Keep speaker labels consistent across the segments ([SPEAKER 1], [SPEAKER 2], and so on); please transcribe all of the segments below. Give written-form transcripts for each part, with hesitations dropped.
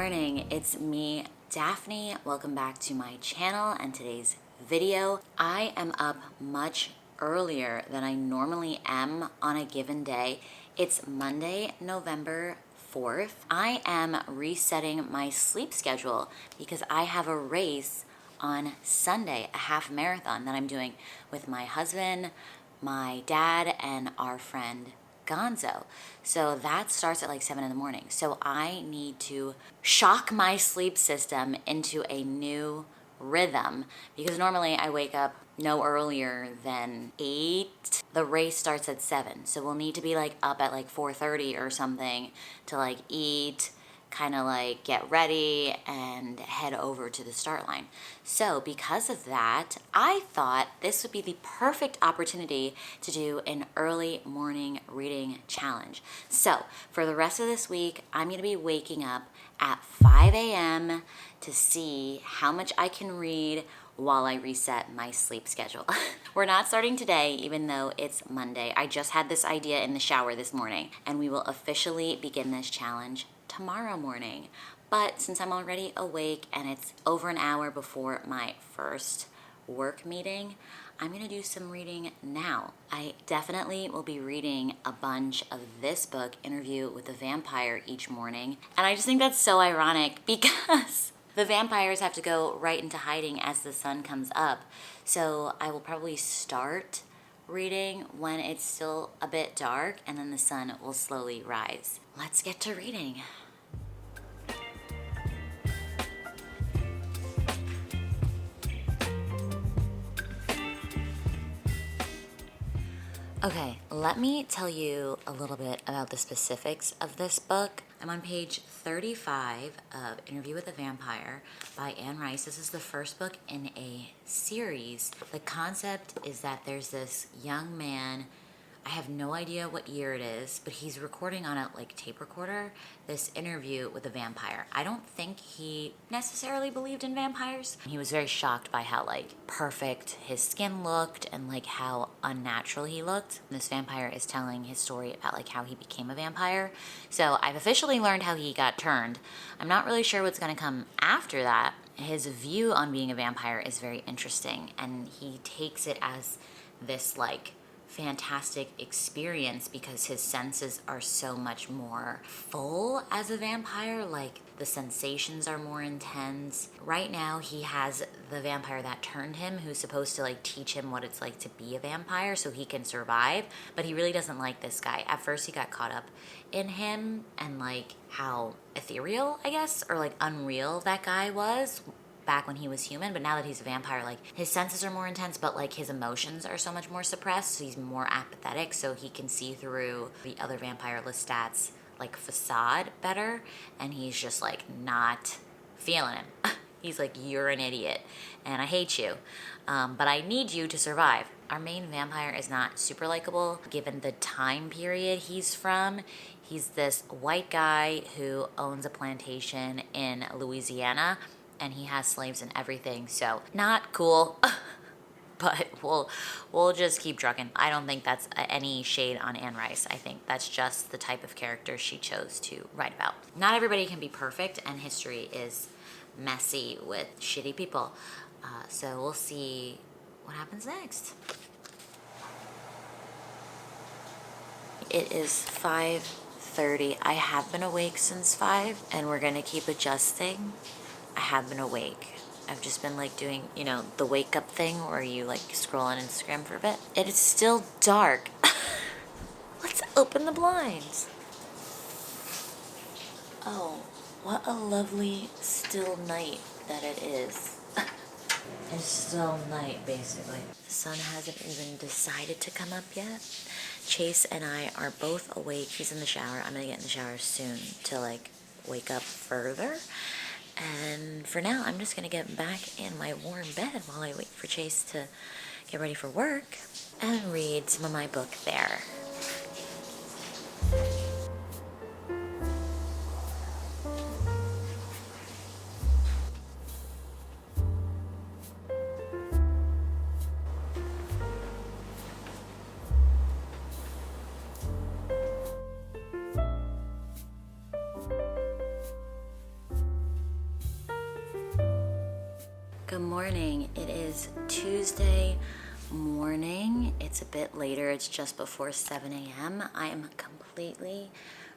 [SPEAKER 1] morning, it's me, Daphne. Welcome back to my channel and today's video. I am up much earlier than I normally am on a given day. It's Monday, November 4th. I am resetting my sleep schedule because I have a race on Sunday, a half marathon that I'm doing with my husband, my dad, and our friend Gonzo. So that starts at like 7 in the morning. So I need to shock my sleep system into a new rhythm because normally I wake up no earlier than 8. The race starts at 7. So we'll need to be like up at like 4:30 or something to like eat, kind of like get ready and head over to the start line. So because of that, I thought this would be the perfect opportunity to do an early morning reading challenge. So for the rest of this week, I'm going to be waking up at 5 a.m. to see how much I can read while I reset my sleep schedule. We're not starting today, even though it's Monday. I just had this idea in the shower this morning, and we will officially begin this challenge tomorrow morning. But since I'm already awake and it's over an hour before my first work meeting, I'm gonna do some reading now. I definitely will be reading a bunch of this book, Interview with a Vampire, each morning. And I just think that's so ironic because the vampires have to go right into hiding as the sun comes up. So I will probably start reading when it's still a bit dark, and then the sun will slowly rise. Let's get to reading. Okay, let me tell you a little bit about the specifics of this book. I'm on page 35 of Interview with a Vampire by Anne Rice. This is the first book in a series. The concept is that there's this young man, I have no idea what year it is, but he's recording on a like tape recorder this interview with a vampire. I don't think he necessarily believed in vampires. He was very shocked by how like perfect his skin looked and like how unnatural he looked. This vampire is telling his story about like how he became a vampire. So I've officially learned how he got turned. I'm not really sure what's gonna come after that. His view on being a vampire is very interesting, and he takes it as this like fantastic experience because his senses are so much more full as a vampire. Like the sensations are more intense. Right now he has the vampire that turned him who's supposed to like teach him what it's like to be a vampire so he can survive, but he really doesn't like this guy. At first he got caught up in him and like how ethereal, I guess, or like unreal that guy was back when he was human, but now that he's a vampire, like his senses are more intense, but like his emotions are so much more suppressed, so he's more apathetic, so he can see through the other vampire Lestat's like facade better, and he's just like not feeling him. He's like, you're an idiot and I hate you, but I need you to survive. Our main vampire is not super likable given the time period he's from. He's this white guy who owns a plantation in Louisiana, and he has slaves and everything, so not cool. But we'll just keep trucking. I don't think that's any shade on Anne Rice. I think that's just the type of character she chose to write about. Not everybody can be perfect, and history is messy with shitty people. So we'll see what happens next. It is 5:30. I have been awake since 5, and we're gonna keep adjusting. I have been awake. I've just been like doing, you know, the wake up thing where you like scroll on Instagram for a bit. It is still dark. Let's open the blinds. Oh, what a lovely still night that it is. It's still night, basically. The sun hasn't even decided to come up yet. Chase and I are both awake. He's in the shower. I'm gonna get in the shower soon to like wake up further. And for now, I'm just gonna get back in my warm bed while I wait for Chase to get ready for work and read some of my book there. morning. It is Tuesday morning. It's a bit later. It's just before 7 a.m. I am completely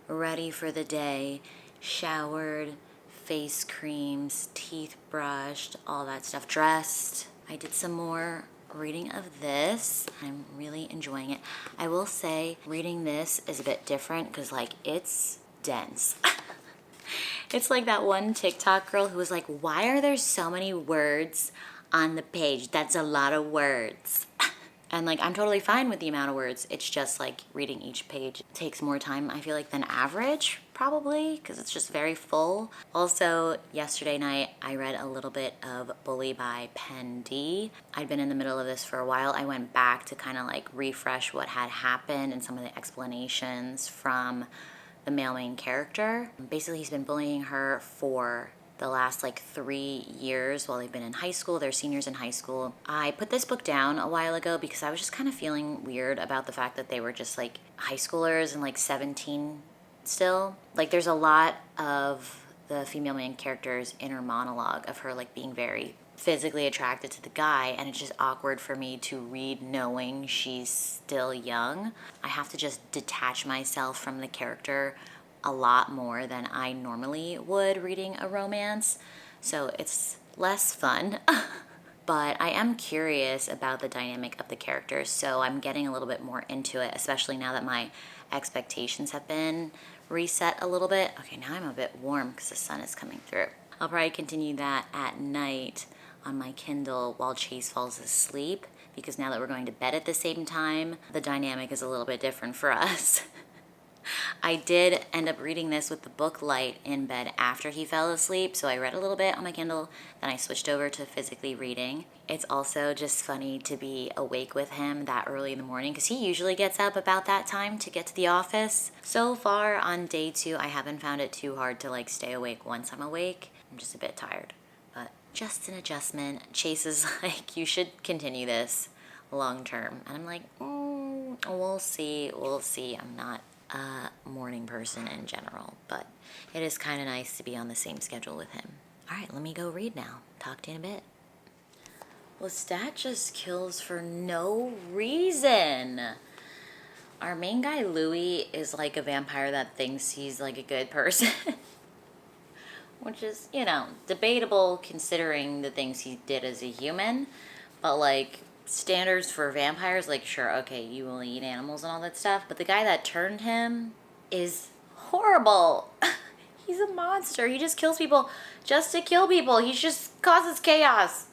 [SPEAKER 1] ready for the day. Showered, face creams, teeth brushed, all that stuff. Dressed. I did some more reading of this. I'm really enjoying it. I will say reading this is a bit different because like it's dense. It's like that one TikTok girl who was like, why are there so many words on the page? That's a lot of words. And like, I'm totally fine with the amount of words. It's just like reading each page takes more time, I feel like, than average, probably, because it's just very full. Also, yesterday night, I read a little bit of Bully by Pen D. I'd been in the middle of this for a while. I went back to kind of like refresh what had happened and some of the explanations from the male main character. Basically, he's been bullying her for the last like 3 years while they've been in high school. They're seniors in high school. I put this book down a while ago because I was just kind of feeling weird about the fact that they were just like high schoolers and like 17 still. Like there's a lot of the female main character's inner monologue of her like being very physically attracted to the guy, and it's just awkward for me to read knowing she's still young. I have to just detach myself from the character a lot more than I normally would reading a romance, so it's less fun. But I am curious about the dynamic of the characters, so I'm getting a little bit more into it, especially now that my expectations have been reset a little bit. Okay, now I'm a bit warm because the sun is coming through. I'll probably continue that at night on my Kindle while Chase falls asleep, because now that we're going to bed at the same time, the dynamic is a little bit different for us. I did end up reading this with the book light in bed after he fell asleep, so I read a little bit on my Kindle, then I switched over to physically reading. It's also just funny to be awake with him that early in the morning, because he usually gets up about that time to get to the office. So far on day 2, I haven't found it too hard to like stay awake once I'm awake. I'm just a bit tired, but just an adjustment. Chase is like, you should continue this long term. And I'm like, we'll see. I'm not a morning person in general, but it is kind of nice to be on the same schedule with him. All right, let me go read now. Talk to you in a bit. Lestat just kills for no reason. Our main guy, Louis, is like a vampire that thinks he's like a good person. Which is, you know, debatable considering the things he did as a human. But like, standards for vampires, like, sure, okay, you will eat animals and all that stuff, but the guy that turned him is horrible. He's a monster. He just kills people just to kill people. He just causes chaos.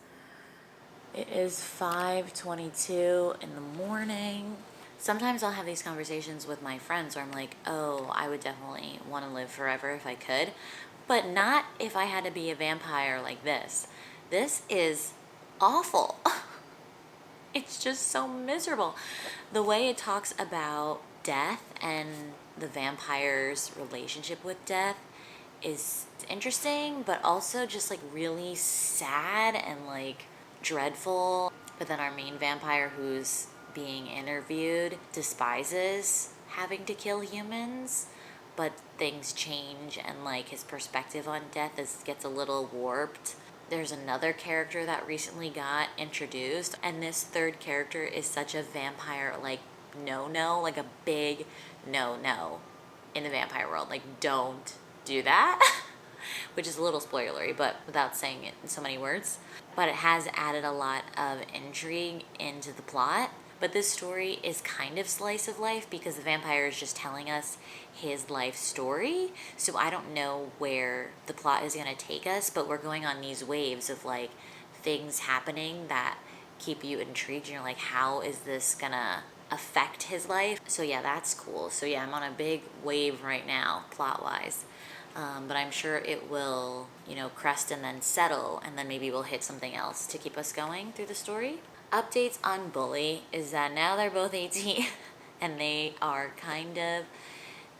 [SPEAKER 1] It is 5:22 in the morning. Sometimes I'll have these conversations with my friends where I'm like, oh, I would definitely want to live forever if I could, but not if I had to be a vampire like this. This is awful. It's just so miserable. The way it talks about death and the vampire's relationship with death is interesting, but also just like really sad and like dreadful. But then our main vampire who's being interviewed despises having to kill humans, but things change and like his perspective on death gets a little warped. There's another character that recently got introduced, and this third character is such a vampire, like, no, like a big no in the vampire world. Like, don't do that, which is a little spoilery, but without saying it in so many words. But it has added a lot of intrigue into the plot. But this story is kind of slice of life because the vampire is just telling us his life story. So I don't know where the plot is going to take us, but we're going on these waves of like things happening that keep you intrigued. You're like, how is this going to affect his life? So yeah, that's cool. So yeah, I'm on a big wave right now, plot-wise. But I'm sure it will, you know, crest and then settle, and then maybe we'll hit something else to keep us going through the story. Updates on Bully is that now they're both 18 and they are kind of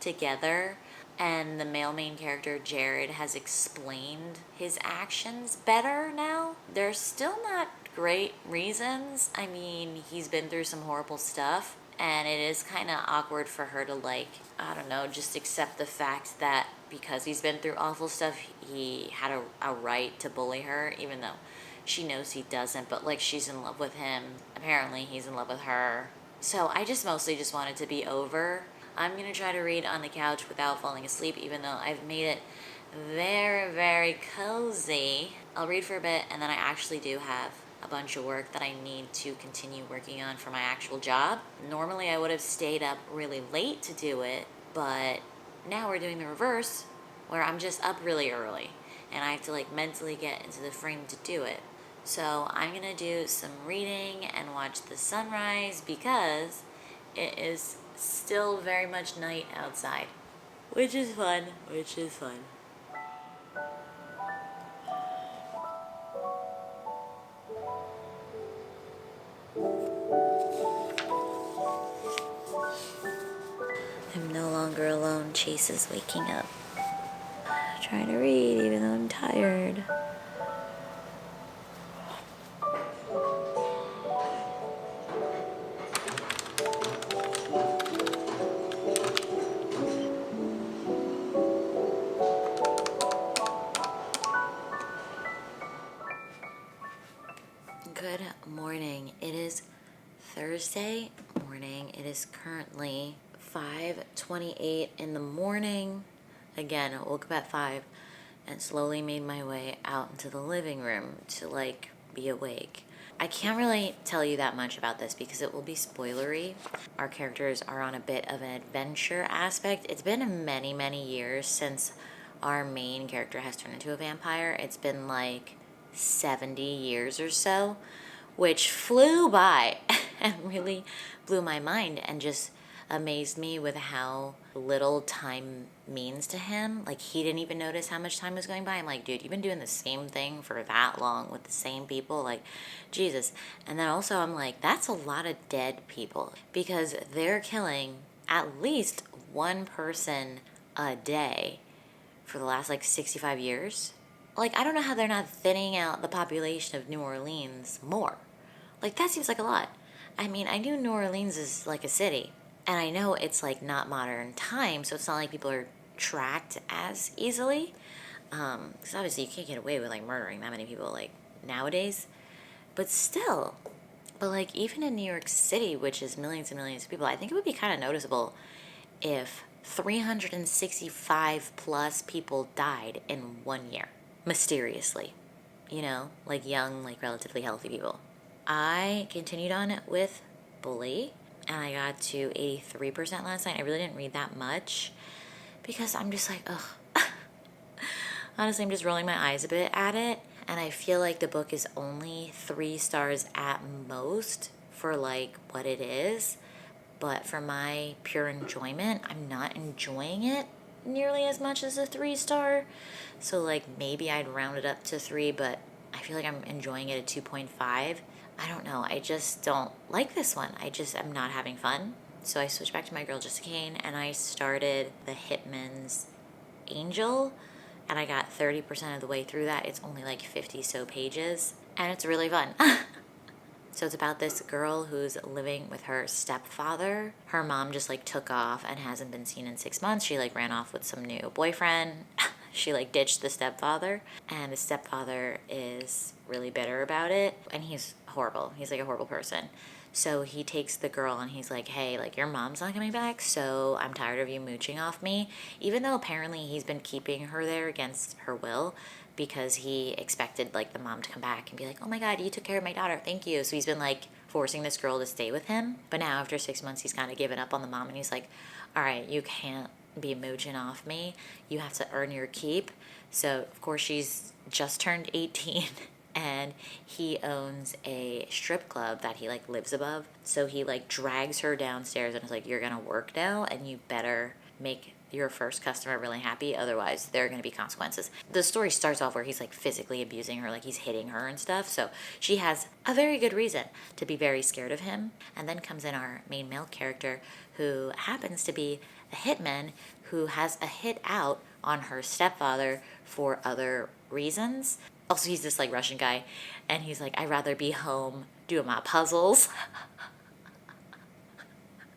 [SPEAKER 1] together, and the male main character Jared has explained his actions better now. There's still not great reasons. I mean, he's been through some horrible stuff, and it is kind of awkward for her to like, I don't know, just accept the fact that because he's been through awful stuff, he had a right to bully her, even though she knows he doesn't, but like she's in love with him. Apparently he's in love with her. So I just mostly just want it to be over. I'm gonna try to read on the couch without falling asleep, even though I've made it very, very cozy. I'll read for a bit, and then I actually do have a bunch of work that I need to continue working on for my actual job. Normally I would have stayed up really late to do it, but now we're doing the reverse, where I'm just up really early and I have to like mentally get into the frame to do it. So I'm gonna do some reading and watch the sunrise because it is still very much night outside, which is fun, which is fun. I'm no longer alone. Chase is waking up. Trying to read even though I'm tired. Good morning. It is Thursday morning. It is currently 5:28 in the morning. Again, I woke up at 5 and slowly made my way out into the living room to like be awake. I can't really tell you that much about this because it will be spoilery. Our characters are on a bit of an adventure aspect. It's been many, many years since our main character has turned into a vampire. It's been like 70 years or so, which flew by and really blew my mind and just amazed me with how little time means to him. Like, he didn't even notice how much time was going by. I'm like, dude, you've been doing the same thing for that long with the same people. Like, Jesus. And then also I'm like, that's a lot of dead people because they're killing at least one person a day for the last like 65 years. Like, I don't know how they're not thinning out the population of New Orleans more. Like, that seems like a lot. I mean, I knew New Orleans is like a city, and I know it's like not modern time, so it's not like people are tracked as easily. Because obviously you can't get away with like murdering that many people like nowadays. But still, but like even in New York City, which is millions and millions of people, I think it would be kind of noticeable if 365 plus people died in 1 year, mysteriously. You know, like young, like relatively healthy people. I continued on with Bully, and I got to 83% last night. I really didn't read that much because I'm just like, ugh. Honestly, I'm just rolling my eyes a bit at it, and I feel like the book is only 3 stars at most for like what it is. But for my pure enjoyment, I'm not enjoying it nearly as much as a 3-star. So like maybe I'd round it up to 3, but I feel like I'm enjoying it at 2.5. I don't know. I just don't like this one. I just am not having fun. So I switched back to my girl Jessica Kane and I started The Hitman's Angel, and I got 30% of the way through that. It's only like 50 so pages, and it's really fun. So it's about this girl who's living with her stepfather. Her mom just like took off and hasn't been seen in 6 months. She like ran off with some new boyfriend. She like ditched the stepfather, and the stepfather is really bitter about it, and he's horrible. He's like a horrible person. So he takes the girl and he's like, hey, like your mom's not coming back, so I'm tired of you mooching off me. Even though apparently he's been keeping her there against her will because he expected like the mom to come back and be like, oh my God, you took care of my daughter, thank you. So he's been like forcing this girl to stay with him. But now after 6 months, he's kind of given up on the mom and he's like, all right, you can't be mooching off me. You have to earn your keep. So of course she's just turned 18 and he owns a strip club that he like lives above. So he like drags her downstairs and is like, you're gonna work now and you better make your first customer really happy, otherwise there are going to be consequences. The story starts off where he's like physically abusing her, like he's hitting her and stuff, so she has a very good reason to be very scared of him. And then comes in our main male character who happens to be a hitman who has a hit out on her stepfather for other reasons. Also, he's this like Russian guy and he's like, I'd rather be home doing my puzzles.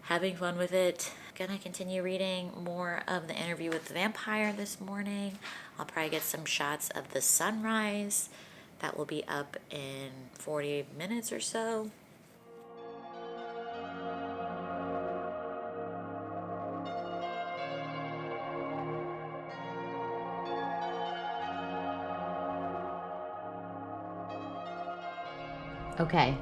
[SPEAKER 1] Having fun with it. Gonna continue reading more of the interview with the vampire this morning. I'll probably get some shots of the sunrise That will be up in 40 minutes or so. Okay.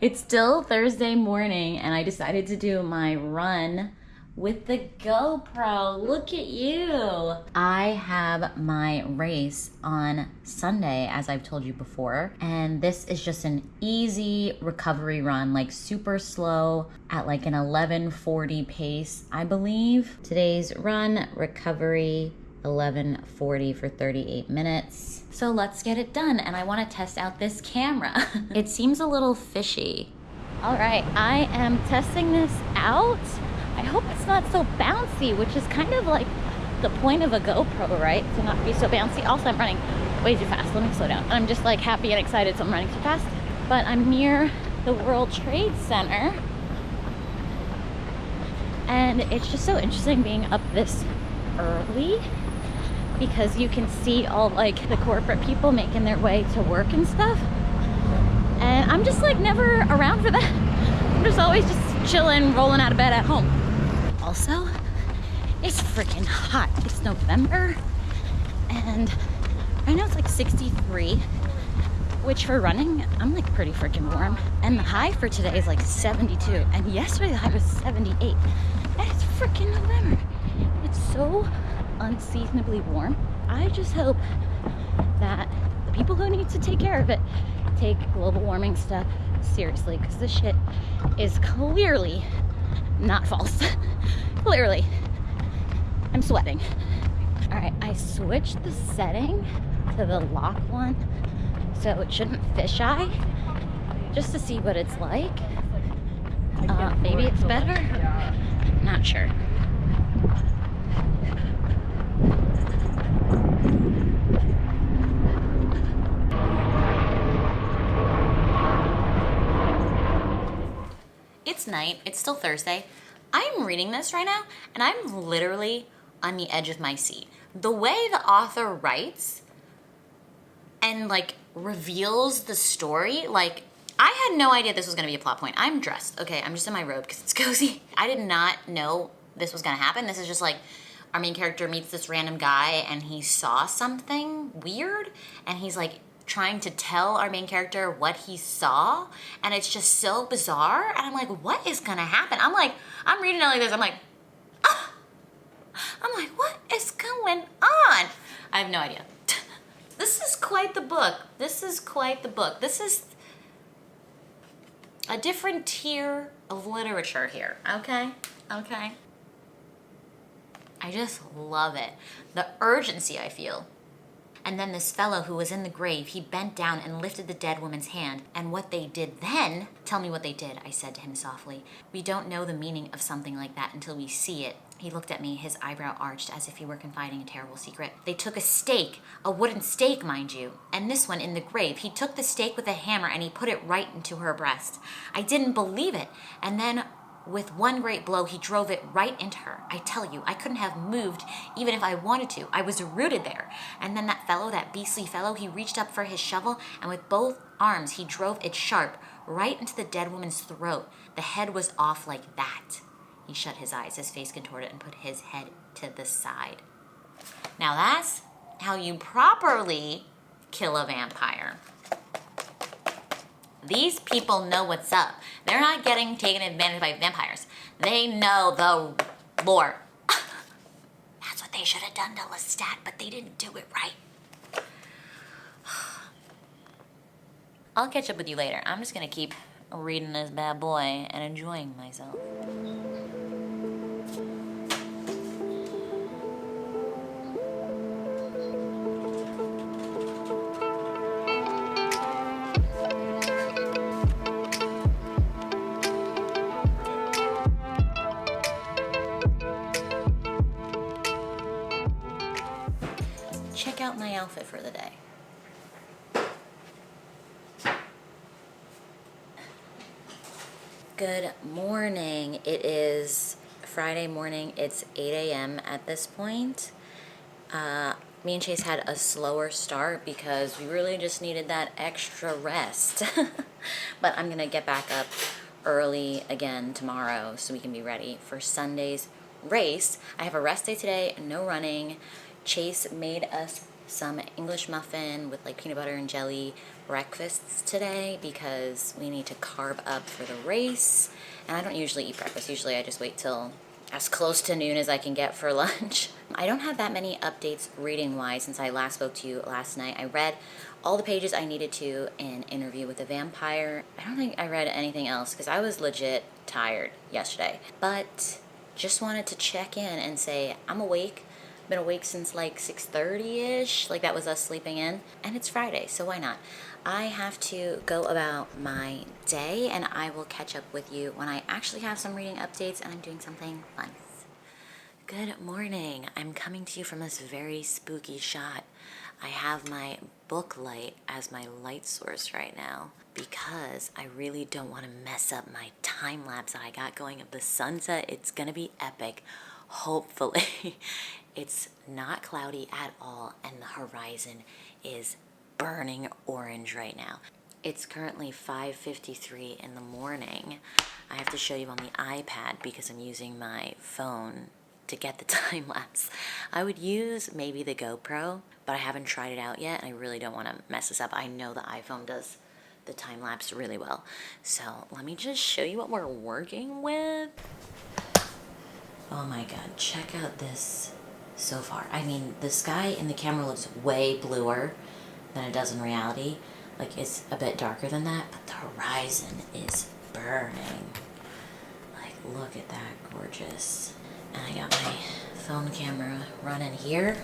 [SPEAKER 1] It's still Thursday morning and I decided to do my run with the GoPro. Look at you. I have my race on Sunday, as I've told you before, and this is just an easy recovery run, like super slow at like an 11:40 pace, I believe. Today's run, recovery, 11:40 for 38 minutes. So let's get it done, and I want to test out this camera. It seems a little fishy. All right, I am testing this out. I hope it's not so bouncy, which is kind of like the point of a GoPro, right? To not be so bouncy. Also, I'm running way too fast. Let me slow down. I'm just like happy and excited, so I'm running too fast. But I'm near the World Trade Center, and it's just so interesting being up this early, because you can see all like the corporate people making their way to work and stuff. And I'm just like never around for that. I'm just always just chilling, rolling out of bed at home. Also, it's freaking hot. It's November and I know it's like 63, which for running, I'm like pretty freaking warm. And the high for today is like 72. And yesterday the high was 78. And it's freaking November. It's so unseasonably warm. I just hope that the people who need to take care of it take global warming stuff seriously, because this shit is clearly not false. Clearly. I'm sweating. All right, I switched the setting to the lock one, so it shouldn't fisheye, just to see what it's like. Maybe it's better? Not sure. It's night, it's still Thursday. I'm reading this right now and I'm literally on the edge of my seat. The way the author writes and like reveals the story, like I had no idea this was gonna be a plot point. I'm dressed, okay, I'm just in my robe because it's cozy. I did not know this was gonna happen. This is just like our main character meets this random guy and he saw something weird and he's like trying to tell our main character what he saw, and it's just so bizarre, and I'm like, what is gonna happen? I'm reading it like this, I'm like, what is going on? I have no idea. This is quite the book. This is quite the book. This is a different tier of literature here, okay? Okay. I just love it. The urgency I feel. And then this fellow who was in the grave, he bent down and lifted the dead woman's hand. And what they did then, tell me what they did, I said to him softly. We don't know the meaning of something like that until we see it. He looked at me, his eyebrow arched as if he were confiding a terrible secret. They took a stake, a wooden stake, mind you. And this one in the grave, he took the stake with a hammer and he put it right into her breast. I didn't believe it. And then with one great blow, he drove it right into her. I tell you, I couldn't have moved even if I wanted to. I was rooted there. And then that fellow, that beastly fellow, he reached up for his shovel, and with both arms, he drove it sharp right into the dead woman's throat. The head was off like that. He shut his eyes, his face contorted, and put his head to the side. Now that's how you properly kill a vampire. These people know what's up. They're not getting taken advantage by vampires. They know the lore. That's what they should have done to Lestat, but they didn't do it right. I'll catch up with you later. I'm just gonna keep reading this bad boy and enjoying myself. Check out my outfit for the day. Good morning. It is Friday morning. It's 8 a.m. at this point. Me and Chase had a slower start because we really just needed that extra rest. But I'm gonna get back up early again tomorrow so we can be ready for Sunday's race. I have a rest day today, no running. Chase made us some English muffin with like peanut butter and jelly breakfasts today because we need to carb up for the race. And I don't usually eat breakfast. Usually I just wait till as close to noon as I can get for lunch. I don't have that many updates reading-wise since I last spoke to you last night. I read all the pages I needed to in Interview with a Vampire. I don't think I read anything else because I was legit tired yesterday. But just wanted to check in and say I'm awake. Been awake since like 6:30-ish, like that was us sleeping in, and it's Friday, so why not? I have to go about my day, and I will catch up with you when I actually have some reading updates and I'm doing something fun. Good morning. I'm coming to you from this very spooky shot. I have my book light as my light source right now because I really don't want to mess up my time lapse that I got going of the sunset. It's gonna be epic, hopefully. It's not cloudy at all, and the horizon is burning orange right now. It's currently 5:53 in the morning. I have to show you on the iPad because I'm using my phone to get the time lapse. I would use maybe the GoPro, but I haven't tried it out yet, and I really don't want to mess this up. I know the iPhone does the time lapse really well. So let me just show you what we're working with. Oh my God, check out this so far. I mean, the sky in the camera looks way bluer than it does in reality. Like, it's a bit darker than that, but the horizon is burning. Like, look at that, gorgeous. And I got my phone camera running here.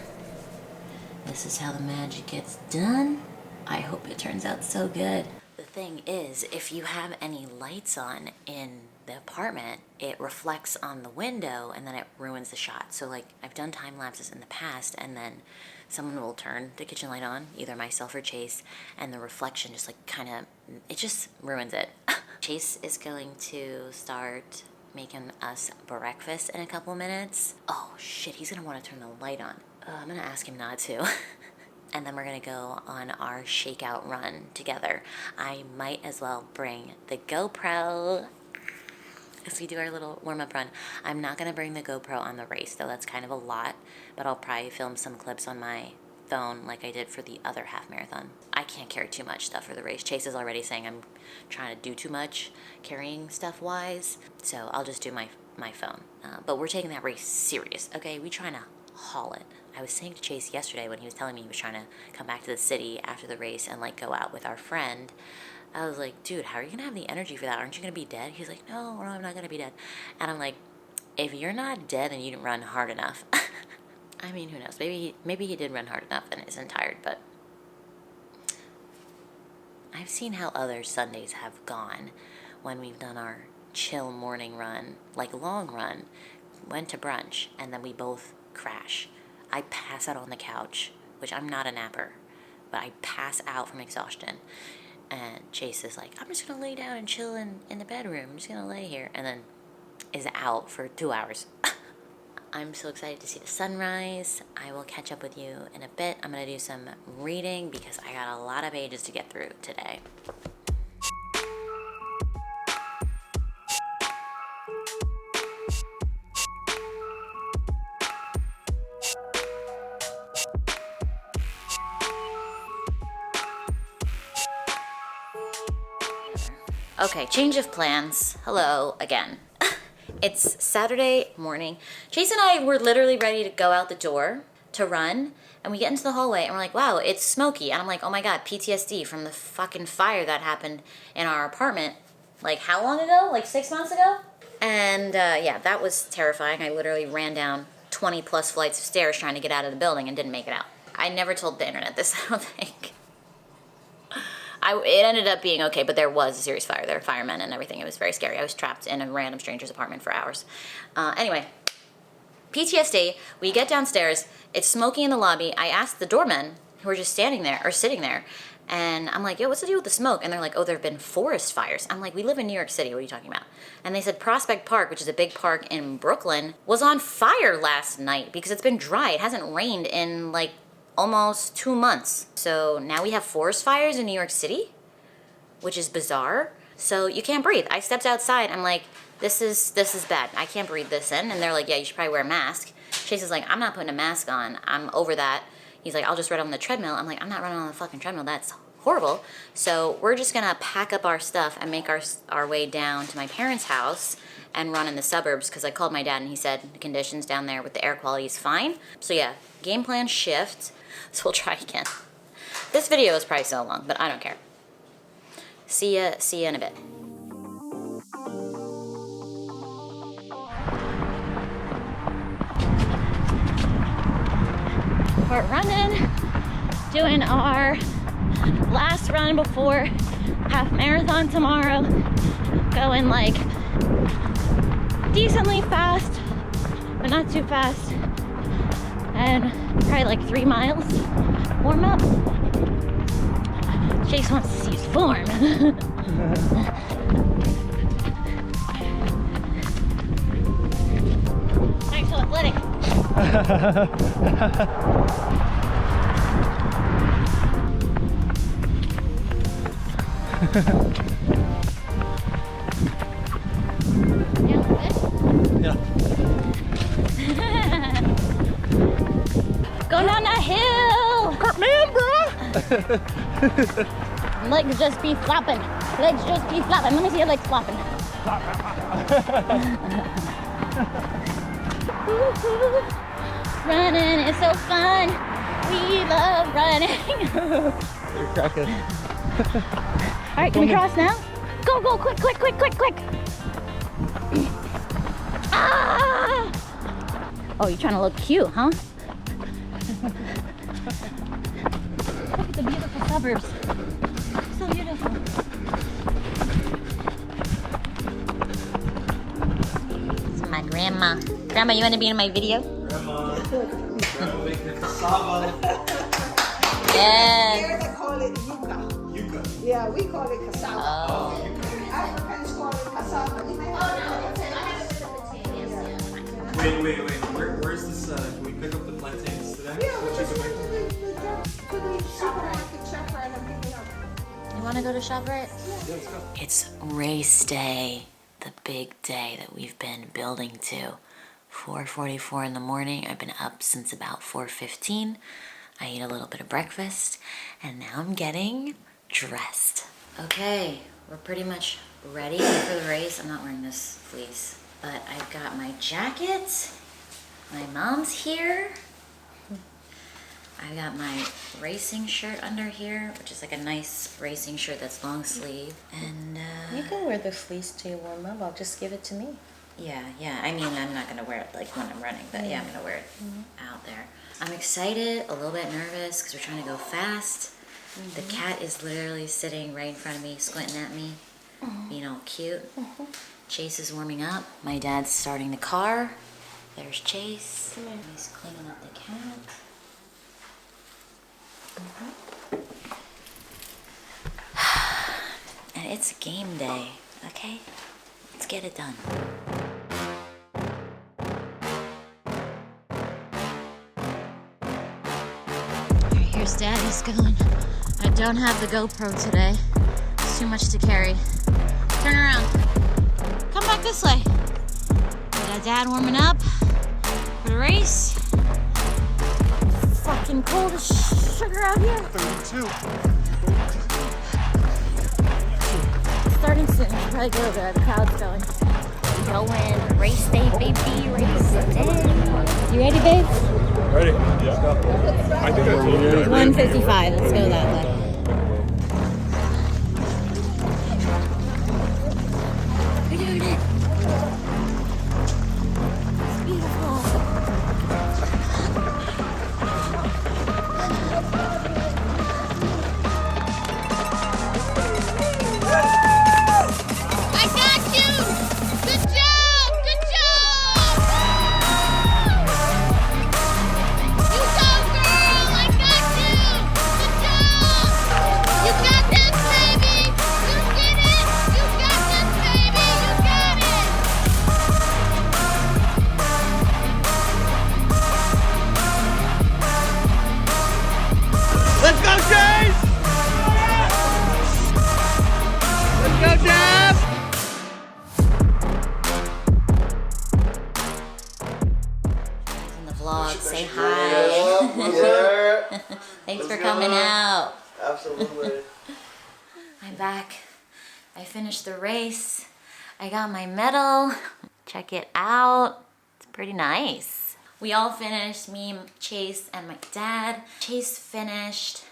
[SPEAKER 1] This is how the magic gets done. I hope it turns out so good. The thing is, if you have any lights on in the apartment, it reflects on the window and then it ruins the shot. So like, I've done time lapses in the past and then someone will turn the kitchen light on, either myself or Chase, and the reflection just like kind of, it just ruins it. Chase is going to start making us breakfast in a couple minutes. Oh shit, he's gonna want to turn the light on. I'm gonna ask him not to. And then we're gonna go on our shakeout run together. I might as well bring the GoPro as we do our little warm-up run. I'm not gonna bring the GoPro on the race though, that's kind of a lot, but I'll probably film some clips on my phone like I did for the other half marathon. I can't carry too much stuff for the race. Chase is already saying I'm trying to do too much carrying stuff wise, so I'll just do my phone. But we're taking that race serious, okay? We trying to haul it. I was saying to Chase yesterday when he was telling me he was trying to come back to the city after the race and like go out with our friend, I was like, dude, how are you gonna have the energy for that? Aren't you gonna be dead? He's like, no, I'm not gonna be dead. And I'm like, if you're not dead, then you didn't run hard enough. I mean, who knows? Maybe he did run hard enough and isn't tired, but I've seen how other Sundays have gone when we've done our chill morning run, like long run, went to brunch, and then we both crash. I pass out on the couch, which I'm not a napper, but I pass out from exhaustion. And Chase is like, I'm just gonna lay down and chill in the bedroom. I'm just gonna lay here. And then is out for 2 hours. I'm so excited to see the sunrise. I will catch up with you in a bit. I'm gonna do some reading because I got a lot of pages to get through today. Okay, change of plans. Hello again. It's Saturday morning. Chase and I were literally ready to go out the door to run, and we get into the hallway and we're like, wow, it's smoky. And I'm like, oh my God, PTSD from the fucking fire that happened in our apartment. Like how long ago? Like 6 months ago? And yeah, that was terrifying. I literally ran down 20 plus flights of stairs trying to get out of the building and didn't make it out. I never told the internet this, I don't think. It ended up being okay, but there was a serious fire. There were firemen and everything. It was very scary. I was trapped in a random stranger's apartment for hours. Anyway, PTSD. We get downstairs. It's smoky in the lobby. I asked the doormen who were just standing there or sitting there, and I'm like, yo, what's the deal with the smoke? And they're like, oh, there have been forest fires. I'm like, we live in New York City. What are you talking about? And they said Prospect Park, which is a big park in Brooklyn, was on fire last night because it's been dry. It hasn't rained in like almost 2 months. So now we have forest fires in New York City, which is bizarre. So you can't breathe. I stepped outside. I'm like, this is bad. I can't breathe this in. And they're like, yeah, you should probably wear a mask. Chase is like, I'm not putting a mask on. I'm over that. He's like, I'll just run on the treadmill. I'm like, I'm not running on the fucking treadmill. That's horrible. So we're just gonna pack up our stuff and make our way down to my parents' house and run in the suburbs, because I called my dad and he said the conditions down there with the air quality is fine. So yeah, game plan shift. So we'll try again. This video is probably so long, but I don't care. See ya in a bit. We're running, doing our last run before half marathon tomorrow. Going like decently fast, but not too fast. And probably like 3 miles warm up. Chase wants to see his form. Thanks so athletic.
[SPEAKER 2] Yeah.
[SPEAKER 1] Going down that hill!
[SPEAKER 2] Come in, bro!
[SPEAKER 1] Legs just be flopping. Legs just be flopping. Let me see your legs flopping. Running is so fun. We love running.
[SPEAKER 2] You're cracking.
[SPEAKER 1] All right, can we cross now? Go, go, quick, quick, quick, quick, quick. Ah! Oh, you're trying to look cute, huh? Look at the beautiful suburbs. So beautiful. This is my grandma. Grandma, you want to be in my video?
[SPEAKER 2] Grandma making cassava.
[SPEAKER 1] Yes.
[SPEAKER 3] There they call it yuca.
[SPEAKER 2] Yuca.
[SPEAKER 3] Yeah, we call it cassava.
[SPEAKER 1] Oh.
[SPEAKER 3] Africans call it cassava.
[SPEAKER 2] Wait. Where's this? Can we pick up the plantains today?
[SPEAKER 3] Yeah, we just went to the supermarket ShopRite and pick it up.
[SPEAKER 1] You want to go to ShopRite?
[SPEAKER 2] Yeah, let's go.
[SPEAKER 1] It's race day, the big day that we've been building to. 4:44 in the morning. I've been up since about 4:15. I ate a little bit of breakfast, and now I'm getting dressed. Okay, we're pretty much ready for the race. I'm not wearing this fleece, but I've got my jacket. My mom's here. I got my racing shirt under here, which is like a nice racing shirt that's long sleeve. And
[SPEAKER 4] You can wear the fleece to your warm up. I'll just give it to me.
[SPEAKER 1] yeah. I mean, I'm not gonna wear it like when I'm running, but yeah, I'm gonna wear it out there. I'm excited, a little bit nervous because we're trying to go fast. The cat is literally sitting right in front of me, squinting at me, being all cute. Chase is warming up. My dad's starting the car. There's Chase. He's cleaning up the cat. And it's game day, okay? Let's get it done. Alright, here's Daddy's going. I don't have the GoPro today. It's too much to carry. Turn around. Come back this way. We got Dad warming up for the race. Fucking cold as sugar out here.
[SPEAKER 2] 32.
[SPEAKER 1] Starting soon. Probably go there. The crowd's going. Going. Race day, baby. Race day. You ready, babe?
[SPEAKER 2] Ready? Yeah. I think that's what we're
[SPEAKER 1] 1:55. Let's go that way. We're doing it. It's beautiful. I got you! Good job! Good job! You go, girl! I got you! Good job! coming out.
[SPEAKER 5] Absolutely.
[SPEAKER 1] I'm back. I finished the race. I got my medal. Check it out. It's pretty nice. We all finished, me, Chase, and my dad. Chase finished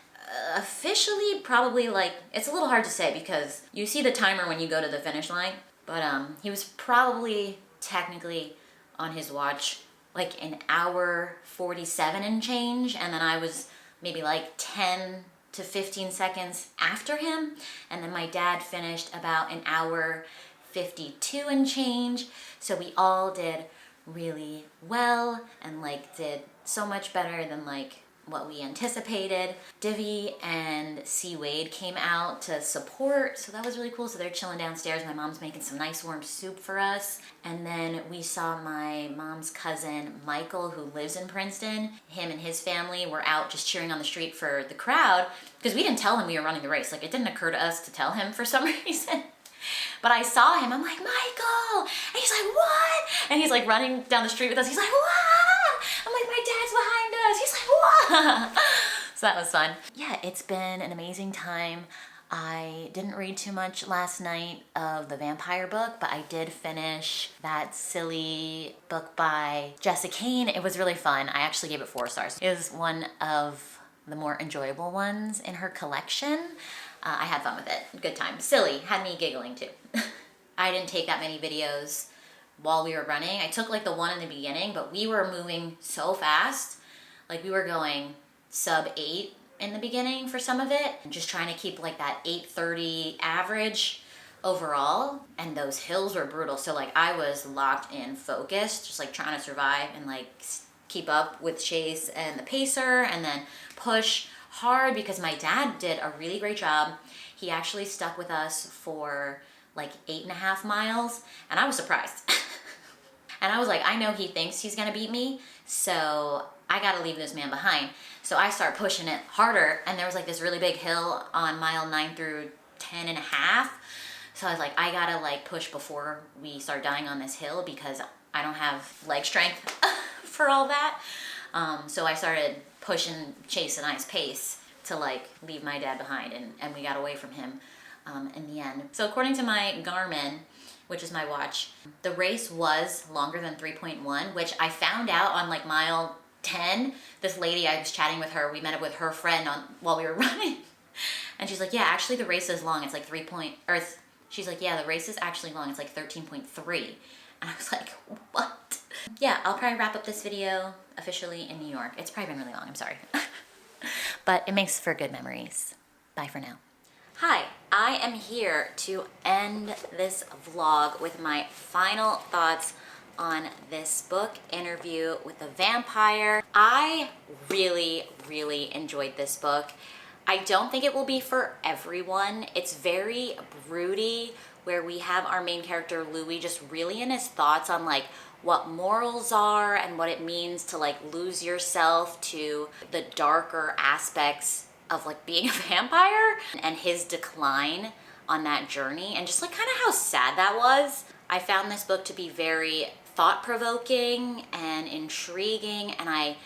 [SPEAKER 1] officially probably like, it's a little hard to say because you see the timer when you go to the finish line, but he was probably technically on his watch like an hour 47 and change, and then I was maybe like 10 to 15 seconds after him, and then my dad finished about an hour 52 and change. So we all did really well and like did so much better than like what we anticipated. Divvy and C. Wade came out to support, so that was really cool. So they're chilling downstairs. My mom's making some nice warm soup for us. And then we saw my mom's cousin, Michael, who lives in Princeton. Him and his family were out just cheering on the street for the crowd because we didn't tell him we were running the race. Like, it didn't occur to us to tell him for some reason. But I saw him, I'm like, Michael! And he's like, what? And he's like running down the street with us. He's like, what? I'm like, my dad's behind us. He's like, what? So that was fun. Yeah, it's been an amazing time. I didn't read too much last night of the vampire book, but I did finish that silly book by Jessa Kane. It was really fun. I actually gave it 4 stars. It was one of the more enjoyable ones in her collection. I had fun with it. Good time. Silly. Had me giggling too. I didn't take that many videos while we were running. I took like the one in the beginning, but we were moving so fast. Like, we were going sub 8 in the beginning for some of it. Just trying to keep like that 8:30 average overall. And those hills were brutal. So like, I was locked in focused, just like trying to survive and like keep up with Chase and the pacer, and then push hard because my dad did a really great job. He actually stuck with us for like 8.5 miles, and I was surprised. And I was like, I know he thinks he's gonna beat me, so I gotta leave this man behind. So I start pushing it harder, and there was like this really big hill on mile 9 through 10.5. So I was like, I gotta like push before we start dying on this hill because I don't have leg strength for all that. So I started pushing Chase and I's pace to like leave my dad behind, and we got away from him in the end. So according to my Garmin, which is my watch, the race was longer than 3.1, which I found out on like mile 10. This lady, I was chatting with her, we met up with her friend while we were running, and she's like, yeah, actually the race is long. It's like she's like, yeah, the race is actually long. It's like 13.3. And I was like, what? Yeah, I'll probably wrap up this video officially in New York. It's probably been really long, I'm sorry. But it makes for good memories. Bye for now. Hi, I am here to end this vlog with my final thoughts on this book, Interview with a Vampire. I really, really enjoyed this book. I don't think it will be for everyone. It's very broody, where we have our main character, Louis, just really in his thoughts on like what morals are and what it means to like lose yourself to the darker aspects of like being a vampire, and his decline on that journey, and just like kind of how sad that was. I found this book to be very thought-provoking and intriguing, and I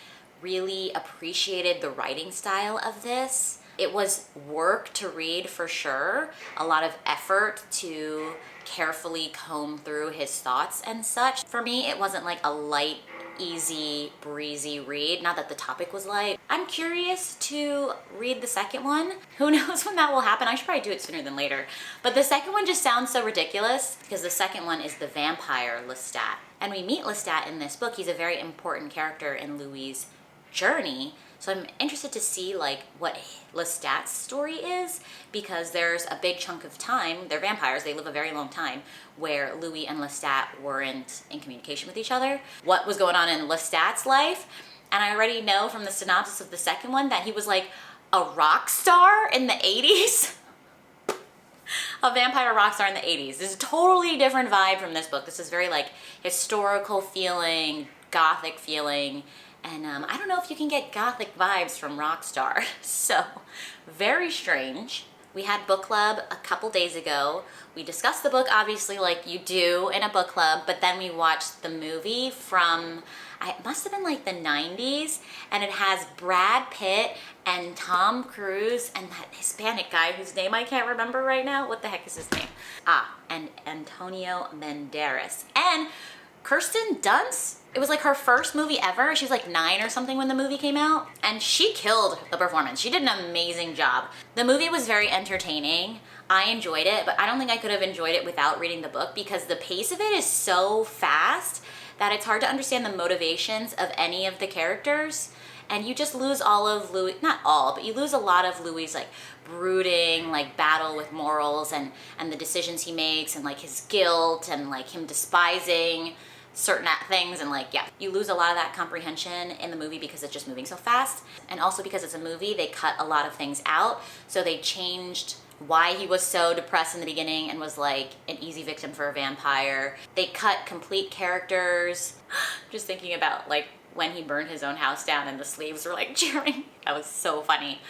[SPEAKER 1] really appreciated the writing style of this. It was work to read for sure, a lot of effort to carefully comb through his thoughts and such. For me, it wasn't like a light, easy, breezy read. Not that the topic was light. I'm curious to read the second one. Who knows when that will happen? I should probably do it sooner than later. But the second one just sounds so ridiculous because the second one is the vampire Lestat. And we meet Lestat in this book. He's a very important character in Louis' journey. So I'm interested to see like what Lestat's story is, because there's a big chunk of time, they're vampires, they live a very long time, where Louis and Lestat weren't in communication with each other. What was going on in Lestat's life? And I already know from the synopsis of the second one that he was like a rock star in the 80s. A vampire rock star in the 80s. This is a totally different vibe from this book. This is very like historical feeling, gothic feeling. And I don't know if you can get gothic vibes from Rockstar. So, very strange. We had book club a couple days ago. We discussed the book, obviously, like you do in a book club, but then we watched the movie from, it must have been like the 90s, and it has Brad Pitt and Tom Cruise and that Hispanic guy whose name I can't remember right now. What the heck is his name? And Antonio Banderas. And Kirsten Dunst. It was like her first movie ever. She was like 9 or something when the movie came out, and she killed the performance. She did an amazing job. The movie was very entertaining. I enjoyed it, but I don't think I could have enjoyed it without reading the book because the pace of it is so fast that it's hard to understand the motivations of any of the characters. And you just lose all of Louis, not all, but you lose a lot of Louis' like brooding, like battle with morals and the decisions he makes and like his guilt and like him despising certain things, and like, yeah, you lose a lot of that comprehension in the movie because it's just moving so fast. And also because it's a movie, they cut a lot of things out. So they changed why he was so depressed in the beginning and was like an easy victim for a vampire. They cut complete characters. Just thinking about like when he burned his own house down and the slaves were like cheering. That was so funny.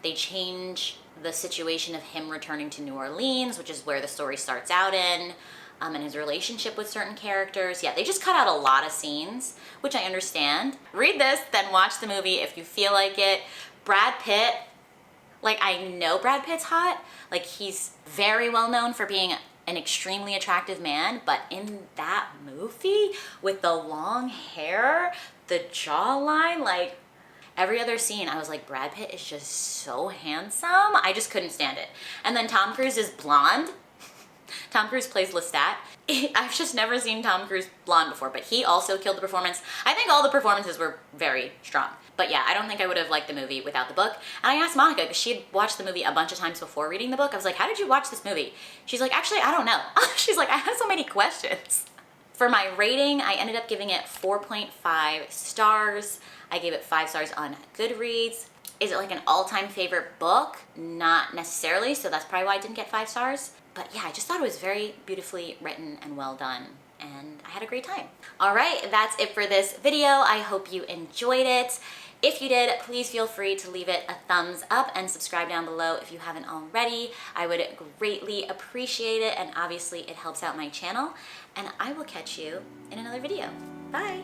[SPEAKER 1] They change the situation of him returning to New Orleans, which is where the story starts out in. And his relationship with certain characters. Yeah, they just cut out a lot of scenes, which I understand. Read this, then watch the movie if you feel like it. Brad Pitt, like I know Brad Pitt's hot. Like he's very well known for being an extremely attractive man, but in that movie with the long hair, the jawline, like every other scene, I was like, Brad Pitt is just so handsome. I just couldn't stand it. And then Tom Cruise is blonde. Tom Cruise plays Lestat. I've just never seen Tom Cruise blonde before, but he also killed the performance. I think all the performances were very strong. But yeah, I don't think I would have liked the movie without the book. And I asked Monica, because she had watched the movie a bunch of times before reading the book. I was like, how did you watch this movie? She's like, actually, I don't know. She's like, I have so many questions. For my rating, I ended up giving it 4.5 stars. I gave it 5 stars on Goodreads. Is it like an all-time favorite book? Not necessarily, so that's probably why I didn't get 5 stars. But yeah, I just thought it was very beautifully written and well done, and I had a great time. All right, that's it for this video. I hope you enjoyed it. If you did, please feel free to leave it a thumbs up and subscribe down below if you haven't already. I would greatly appreciate it, and obviously it helps out my channel. And I will catch you in another video. Bye.